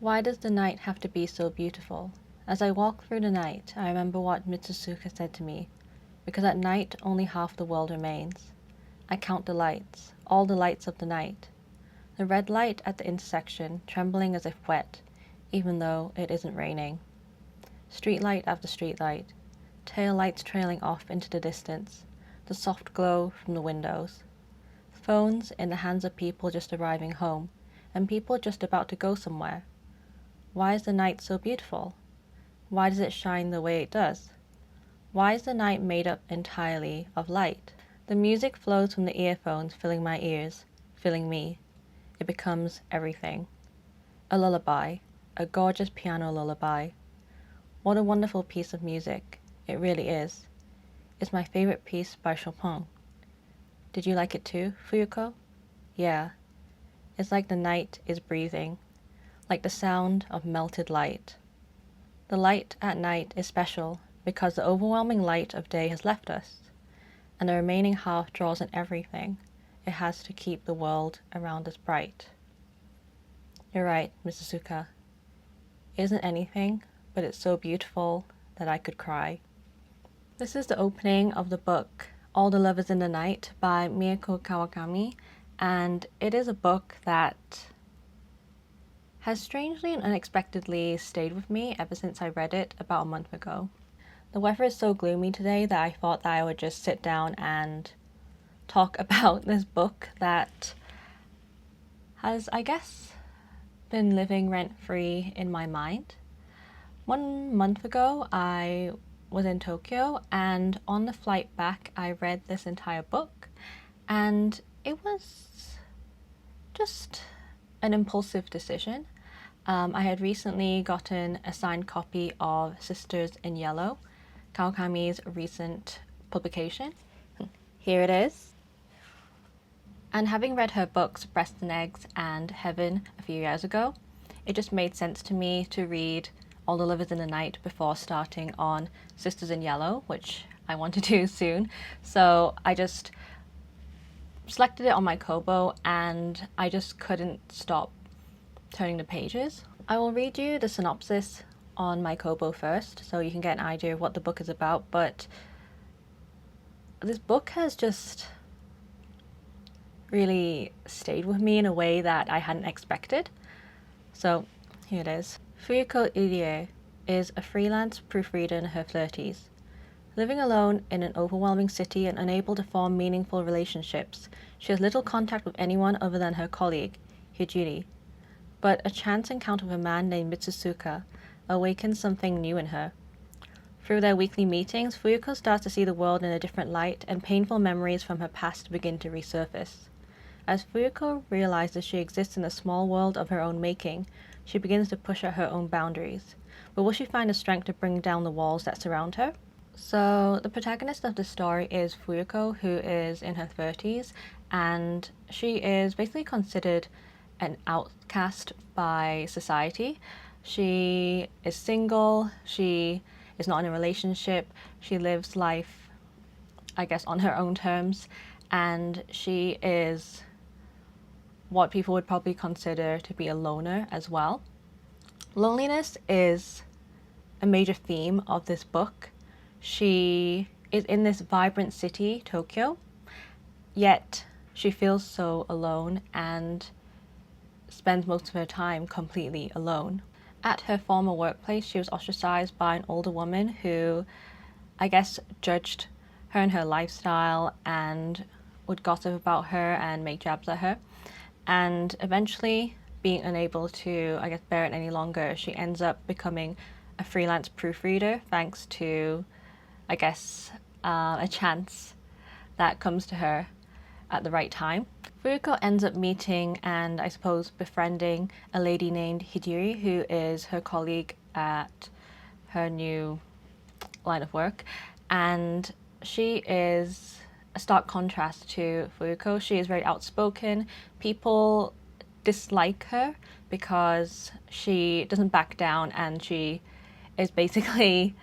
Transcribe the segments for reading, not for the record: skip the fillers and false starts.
Why does the night have to be so beautiful? As I walk through the night, I remember what Mitsusuka said to me, because at night only half the world remains. I count the lights, all the lights of the night. The red light at the intersection, trembling as if wet, even though it isn't raining. Street light after street light, tail lights trailing off into the distance, the soft glow from the windows. Phones in the hands of people just arriving home, and people just about to go somewhere. Why is the night so beautiful? Why does it shine the way it does? Why is the night made up entirely of light? The music flows from the earphones, filling my ears, filling me. It becomes everything. A lullaby, a gorgeous piano lullaby. What a wonderful piece of music. It really is. It's my favorite piece by Chopin. Did you like it too, Fuyuko? Yeah. It's like the night is breathing, like the sound of melted light. The light at night is special because the overwhelming light of day has left us, and the remaining half draws in everything it has to keep the world around us bright. You're right, Mitsusuka. It isn't anything, but it's so beautiful that I could cry. This is the opening of the book, All the Lovers in the Night by Miyako Kawakami, and it is a book that has strangely and unexpectedly stayed with me ever since I read it about a month ago. The weather is so gloomy today that I thought that I would just sit down and talk about this book that has, I guess, been living rent-free in my mind. 1 month ago, I was in Tokyo, and on the flight back, I read this entire book, and it was just an impulsive decision. I had recently gotten a signed copy of Sisters in Yellow, Kawakami's recent publication. Here it is. And having read her books Breast and Eggs and Heaven a few years ago, it just made sense to me to read All the Lovers in the Night before starting on Sisters in Yellow, which I want to do soon. So I just selected it on my Kobo and I just couldn't stop turning the pages. I will read you the synopsis on my Kobo first so you can get an idea of what the book is about, but this book has just really stayed with me in a way that I hadn't expected. So here it is. Fuyuko Irie is a freelance proofreader in her 30s. Living alone in an overwhelming city and unable to form meaningful relationships, she has little contact with anyone other than her colleague, Hijiri. But a chance encounter with a man named Mitsusuka awakens something new in her. Through their weekly meetings, Fuyuko starts to see the world in a different light, and painful memories from her past begin to resurface. As Fuyuko realizes she exists in a small world of her own making, she begins to push at her own boundaries. But will she find the strength to bring down the walls that surround her? So the protagonist of the story is Fuyuko, who is in her 30s, and she is basically considered an outcast by society. She is single, she is not in a relationship, she lives life, I guess, on her own terms, and she is what people would probably consider to be a loner as well. Loneliness is a major theme of this book. She is in this vibrant city, Tokyo, yet she feels so alone and spends most of her time completely alone. At her former workplace, she was ostracized by an older woman who, I guess, judged her and her lifestyle and would gossip about her and make jabs at her. And eventually, being unable to, I guess, bear it any longer, she ends up becoming a freelance proofreader thanks to, I guess, a chance that comes to her at the right time. Fuyuko ends up meeting and, I suppose, befriending a lady named Hidiri, who is her colleague at her new line of work. And she is a stark contrast to Fuyuko. She is very outspoken. People dislike her because she doesn't back down, and she is basically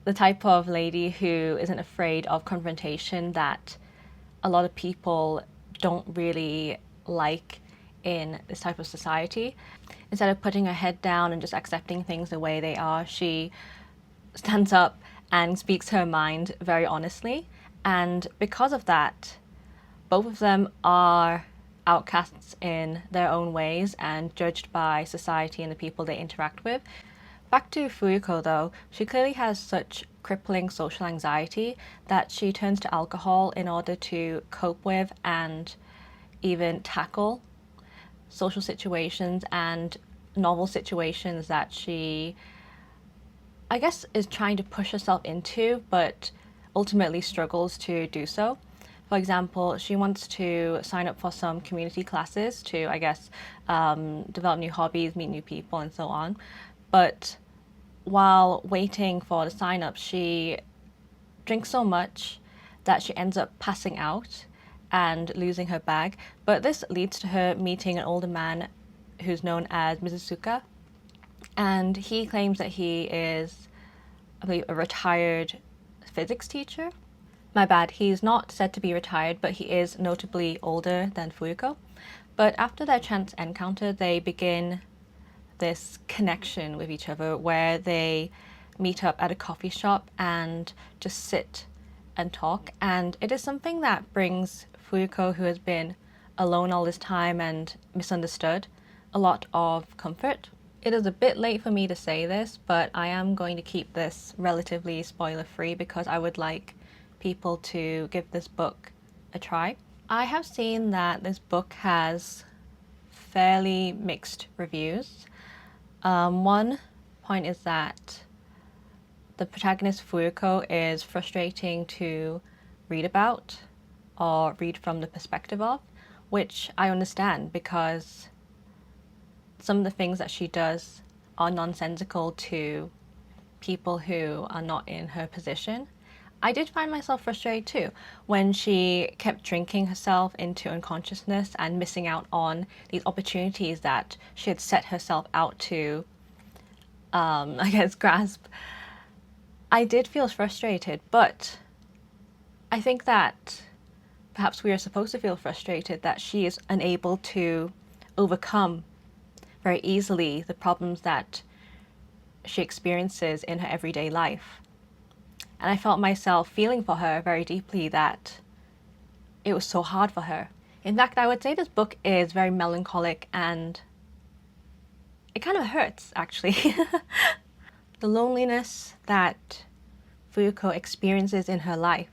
the type of lady who isn't afraid of confrontation that a lot of people don't really like in this type of society. Instead of putting her head down and just accepting things the way they are, she stands up and speaks her mind very honestly. And because of that, both of them are outcasts in their own ways and judged by society and the people they interact with. Back to Fuyuko though, she clearly has such crippling social anxiety that she turns to alcohol in order to cope with and even tackle social situations and novel situations that she, I guess, is trying to push herself into, but ultimately struggles to do so. For example, she wants to sign up for some community classes to, I guess, develop new hobbies, meet new people, and so on. But while waiting for the sign up, she drinks so much that she ends up passing out and losing her bag. But this leads to her meeting an older man who's known as Mizusuka. And he claims that he is, I believe, a retired physics teacher. My bad, he's not said to be retired, but he is notably older than Fuyuko. But after their chance encounter, they begin this connection with each other where they meet up at a coffee shop and just sit and talk. And it is something that brings Fuyuko, who has been alone all this time and misunderstood, a lot of comfort. It is a bit late for me to say this, but I am going to keep this relatively spoiler-free because I would like people to give this book a try. I have seen that this book has fairly mixed reviews. One point is that the protagonist Fuyuko is frustrating to read about or read from the perspective of, which I understand because some of the things that she does are nonsensical to people who are not in her position. I did find myself frustrated too when she kept drinking herself into unconsciousness and missing out on these opportunities that she had set herself out to, I guess, grasp. I did feel frustrated, but I think that perhaps we are supposed to feel frustrated that she is unable to overcome very easily the problems that she experiences in her everyday life. And I felt myself feeling for her very deeply that it was so hard for her. In fact, I would say this book is very melancholic and it kind of hurts, actually. The loneliness that Fuyuko experiences in her life,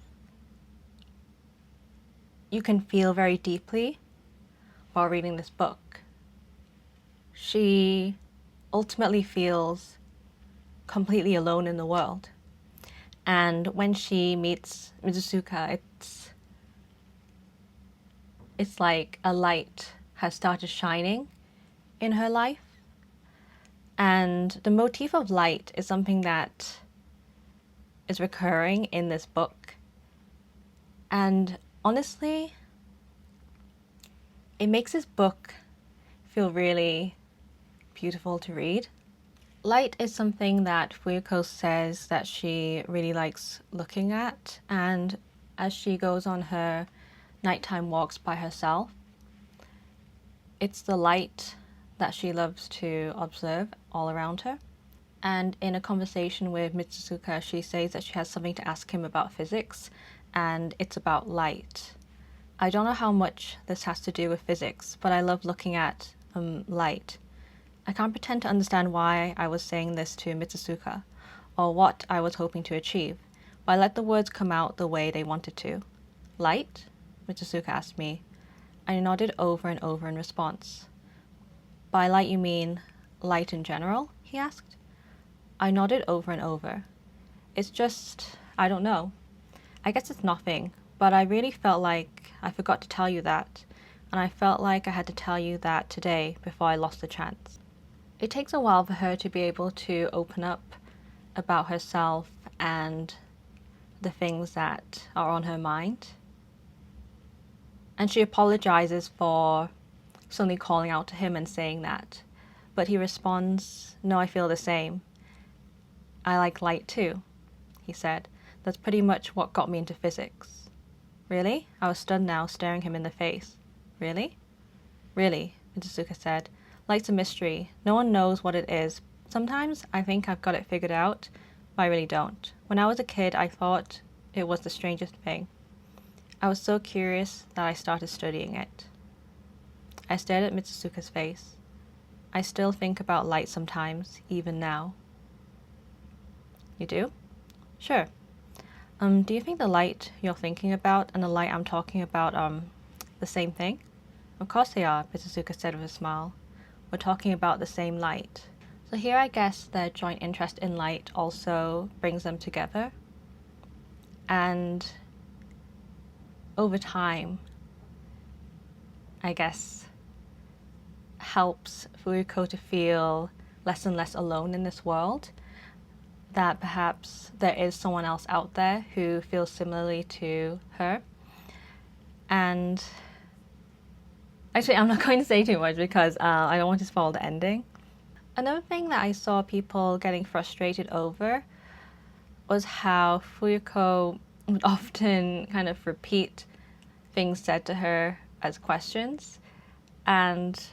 you can feel very deeply while reading this book. She ultimately feels completely alone in the world. And when she meets Mizusuka, it's like a light has started shining in her life. And the motif of light is something that is recurring in this book. And honestly, it makes this book feel really beautiful to read. Light is something that Fuyuko says that she really likes looking at, and as she goes on her nighttime walks by herself, it's the light that she loves to observe all around her. And in a conversation with Mitsusuka, she says that she has something to ask him about physics, and it's about light. I don't know how much this has to do with physics, but I love looking at light. I can't pretend to understand why I was saying this to Mitsusuka, or what I was hoping to achieve, but I let the words come out the way they wanted to. Light? Mitsusuka asked me. I nodded over and over in response. By light you mean light in general? He asked. I nodded over and over. It's just, I don't know. I guess it's nothing, but I really felt like I forgot to tell you that, and I felt like I had to tell you that today before I lost the chance. It takes a while for her to be able to open up about herself and the things that are on her mind. And she apologizes for suddenly calling out to him and saying that. But he responds, "No, I feel the same. I like light too," he said. "That's pretty much what got me into physics." Really? I was stunned now, staring him in the face. Really? Really, Mitsusuka said. Light's a mystery. No one knows what it is. Sometimes I think I've got it figured out, but I really don't. When I was a kid, I thought it was the strangest thing. I was so curious that I started studying it. I stared at Mitsusuka's face. I still think about light sometimes, even now. You do? Sure. Do you think the light you're thinking about and the light I'm talking about, the same thing? Of course they are, Mitsusuka said with a smile. We're talking about the same light. So here I guess their joint interest in light also brings them together. And over time, I guess, helps Fuyuko to feel less and less alone in this world. That perhaps there is someone else out there who feels similarly to her. And actually, I'm not going to say too much because I don't want to spoil the ending. Another thing that I saw people getting frustrated over was how Fuyuko would often kind of repeat things said to her as questions. And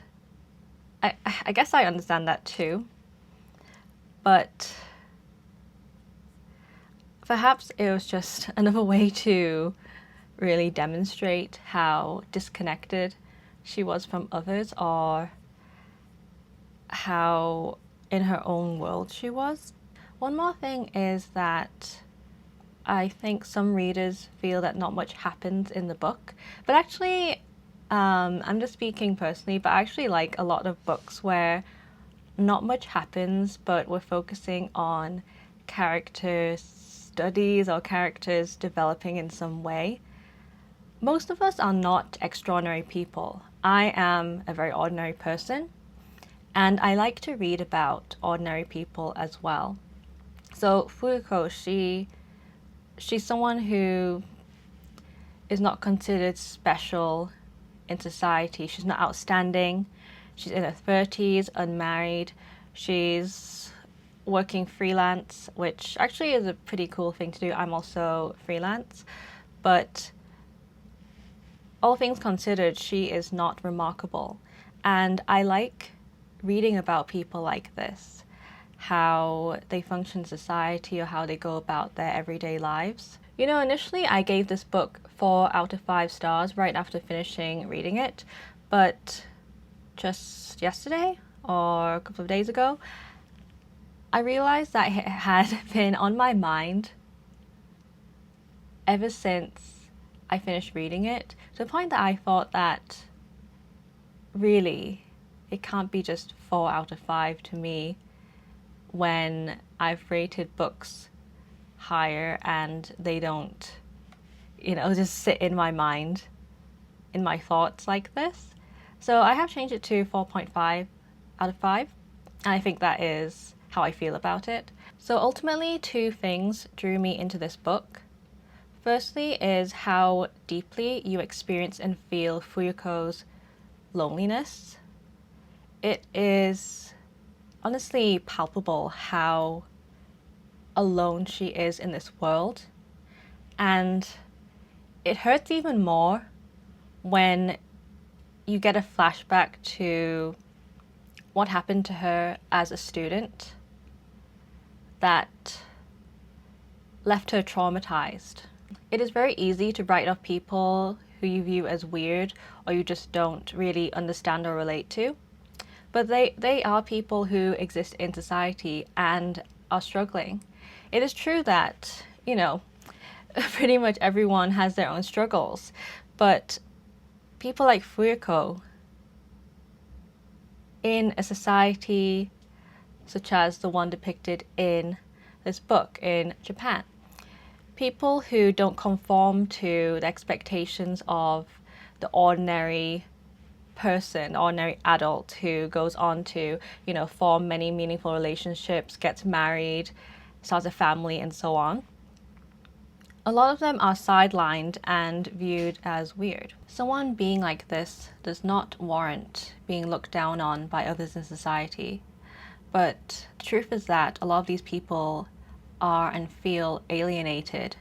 I guess I understand that too. But perhaps it was just another way to really demonstrate how disconnected she was from others, or how in her own world she was. One more thing is that I think some readers feel that not much happens in the book, but actually, I'm just speaking personally, but I actually like a lot of books where not much happens, but we're focusing on character studies or characters developing in some way. Most of us are not extraordinary people. I am a very ordinary person, and I like to read about ordinary people as well. So Fuyuko, she's someone who is not considered special in society. She's not outstanding. She's in her 30s, unmarried. She's working freelance, which actually is a pretty cool thing to do. I'm also freelance. But all things considered, she is not remarkable. And I like reading about people like this, how they function in society or how they go about their everyday lives. You know, initially I gave this book 4 out of 5 stars right after finishing reading it, but just yesterday or a couple of days ago, I realized that it had been on my mind ever since I finished reading it, to the point that I thought that really it can't be just 4 out of 5 to me when I've rated books higher and they don't, just sit in my mind, in my thoughts like this. So I have changed it to 4.5 out of 5, and I think that is how I feel about it. So ultimately, 2 things drew me into this book. Firstly is how deeply you experience and feel Fuyuko's loneliness. It is honestly palpable how alone she is in this world, and it hurts even more when you get a flashback to what happened to her as a student that left her traumatized. It is very easy to write off people who you view as weird or you just don't really understand or relate to. But they are people who exist in society and are struggling. It is true that, pretty much everyone has their own struggles, but people like Fuyuko, in a society such as the one depicted in this book in Japan, people who don't conform to the expectations of the ordinary person, ordinary adult who goes on to, form many meaningful relationships, gets married, starts a family, and so on. A lot of them are sidelined and viewed as weird. Someone being like this does not warrant being looked down on by others in society. But the truth is that a lot of these people are and feel alienated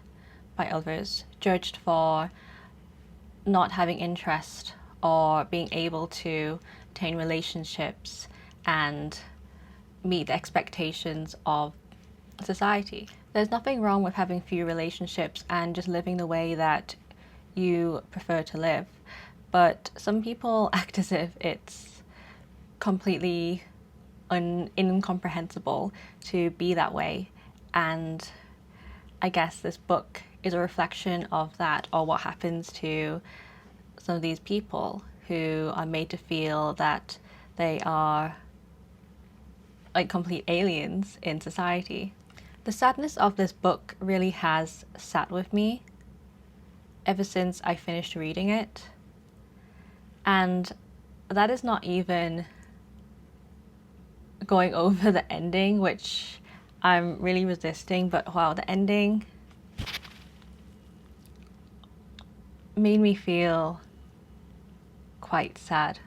by others, judged for not having interest or being able to obtain relationships and meet the expectations of society. There's nothing wrong with having few relationships and just living the way that you prefer to live, but some people act as if it's completely incomprehensible to be that way, and I guess this book is a reflection of that, or what happens to some of these people who are made to feel that they are like complete aliens in society. The sadness of this book really has sat with me ever since I finished reading it. And that is not even going over the ending, which I'm really resisting, but wow, the ending made me feel quite sad.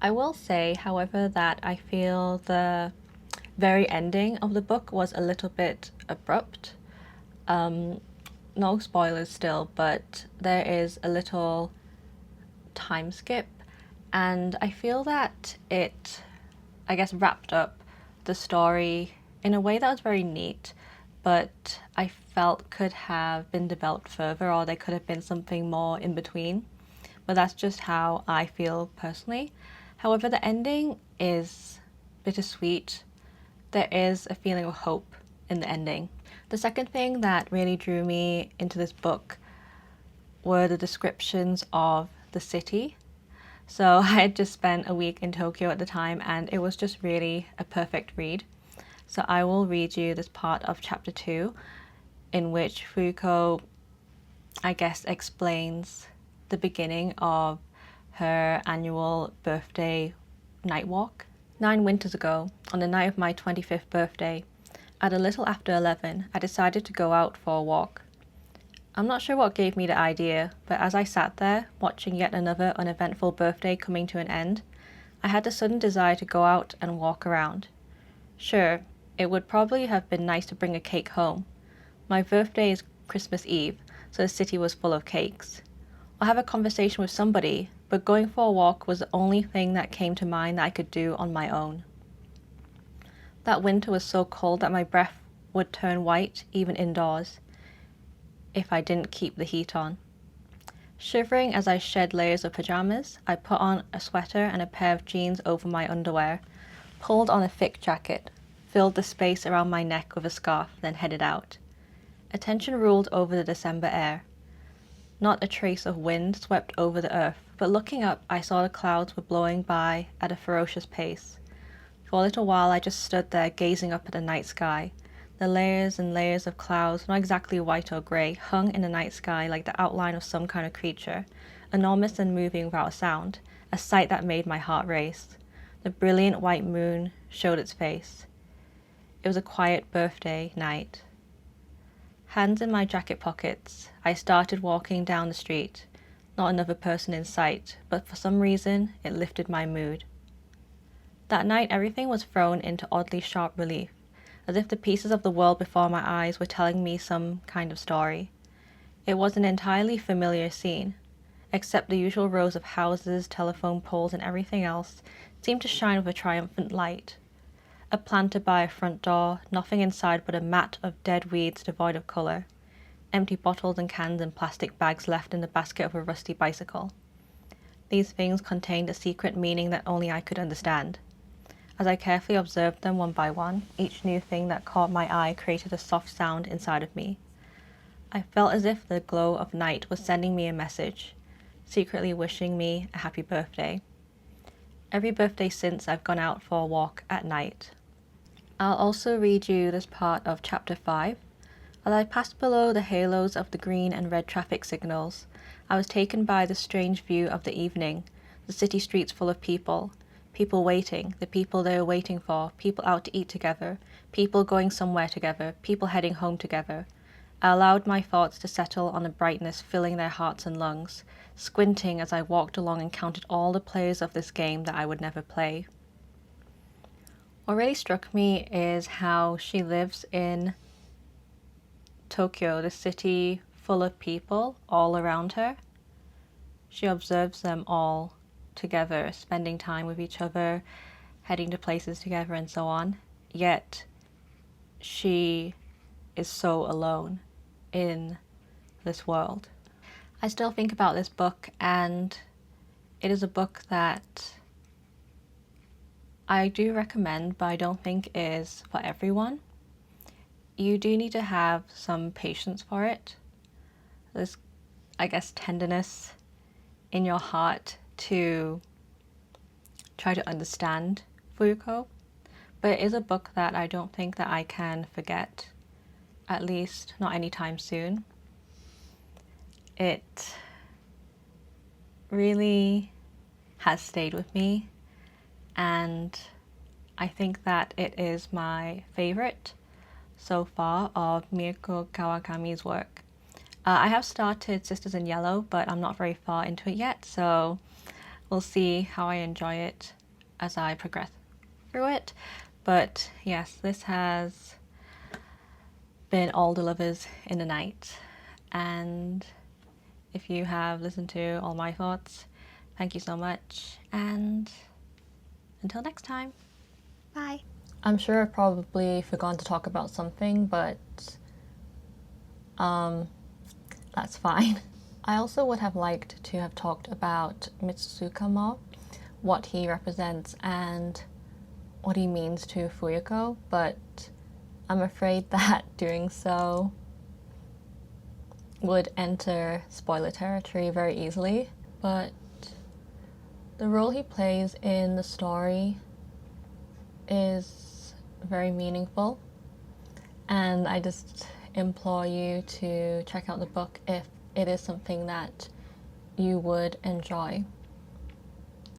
I will say, however, that I feel the very ending of the book was a little bit abrupt. No spoilers still, but there is a little time skip, and I feel that it, I guess, wrapped up the story in a way that was very neat, but I felt could have been developed further, or there could have been something more in between. But that's just how I feel personally. However, the ending is bittersweet. There is a feeling of hope in the ending. The second thing that really drew me into this book were the descriptions of the city. So I had just spent a week in Tokyo at the time, and it was just really a perfect read. So I will read you this part of chapter 2 in which Fuko, I guess, explains the beginning of her annual birthday night walk. 9 winters ago, on the night of my 25th birthday, at a little after 11, I decided to go out for a walk. I'm not sure what gave me the idea, but as I sat there, watching yet another uneventful birthday coming to an end, I had a sudden desire to go out and walk around. Sure, it would probably have been nice to bring a cake home. My birthday is Christmas Eve, so the city was full of cakes. Or have a conversation with somebody, but going for a walk was the only thing that came to mind that I could do on my own. That winter was so cold that my breath would turn white even indoors if I didn't keep the heat on. Shivering as I shed layers of pajamas, I put on a sweater and a pair of jeans over my underwear, pulled on a thick jacket, filled the space around my neck with a scarf, then headed out. Attention ruled over the December air. Not a trace of wind swept over the earth, but looking up, I saw the clouds were blowing by at a ferocious pace. For a little while, I just stood there gazing up at the night sky. The layers and layers of clouds, not exactly white or grey, hung in the night sky like the outline of some kind of creature, enormous and moving without a sound, a sight that made my heart race. The brilliant white moon showed its face. It was a quiet birthday night. Hands in my jacket pockets, I started walking down the street. Not another person in sight, but for some reason, it lifted my mood. That night, everything was thrown into oddly sharp relief, as if the pieces of the world before my eyes were telling me some kind of story. It was an entirely familiar scene, except the usual rows of houses, telephone poles, and everything else seemed to shine with a triumphant light. A planter by a front door, nothing inside but a mat of dead weeds devoid of colour, empty bottles and cans and plastic bags left in the basket of a rusty bicycle. These things contained a secret meaning that only I could understand. As I carefully observed them one by one, each new thing that caught my eye created a soft sound inside of me. I felt as if the glow of night was sending me a message, secretly wishing me a happy birthday. Every birthday since, I've gone out for a walk at night. I'll also read you this part of chapter 5. As I passed below the halos of the green and red traffic signals, I was taken by the strange view of the evening, the city streets full of people. People waiting, the people they were waiting for, people out to eat together, people going somewhere together, people heading home together. I allowed my thoughts to settle on the brightness filling their hearts and lungs, squinting as I walked along and counted all the players of this game that I would never play. What really struck me is how she lives in Tokyo, the city full of people all around her. She observes them all together, spending time with each other, heading to places together and so on. Yet she is so alone in this world. I still think about this book, and it is a book that I do recommend, but I don't think is for everyone. You do need to have some patience for it. There's, I guess, tenderness in your heart to try to understand Fuyuko. But it is a book that I don't think that I can forget, at least not anytime soon. It really has stayed with me, and I think that it is my favorite so far of Miyako Kawakami's work. I have started Sisters in Yellow, but I'm not very far into it yet, so we'll see how I enjoy it as I progress through it. But yes, this has been All the Lovers in the Night, and if you have listened to all my thoughts, thank you so much, and until next time, bye. I'm sure I've probably forgotten to talk about something, but that's fine. I also would have liked to have talked about Mitsusuka more, what he represents and what he means to Fuyuko, but I'm afraid that doing so would enter spoiler territory very easily. But the role he plays in the story is very meaningful, and I just implore you to check out the book if it is something that you would enjoy.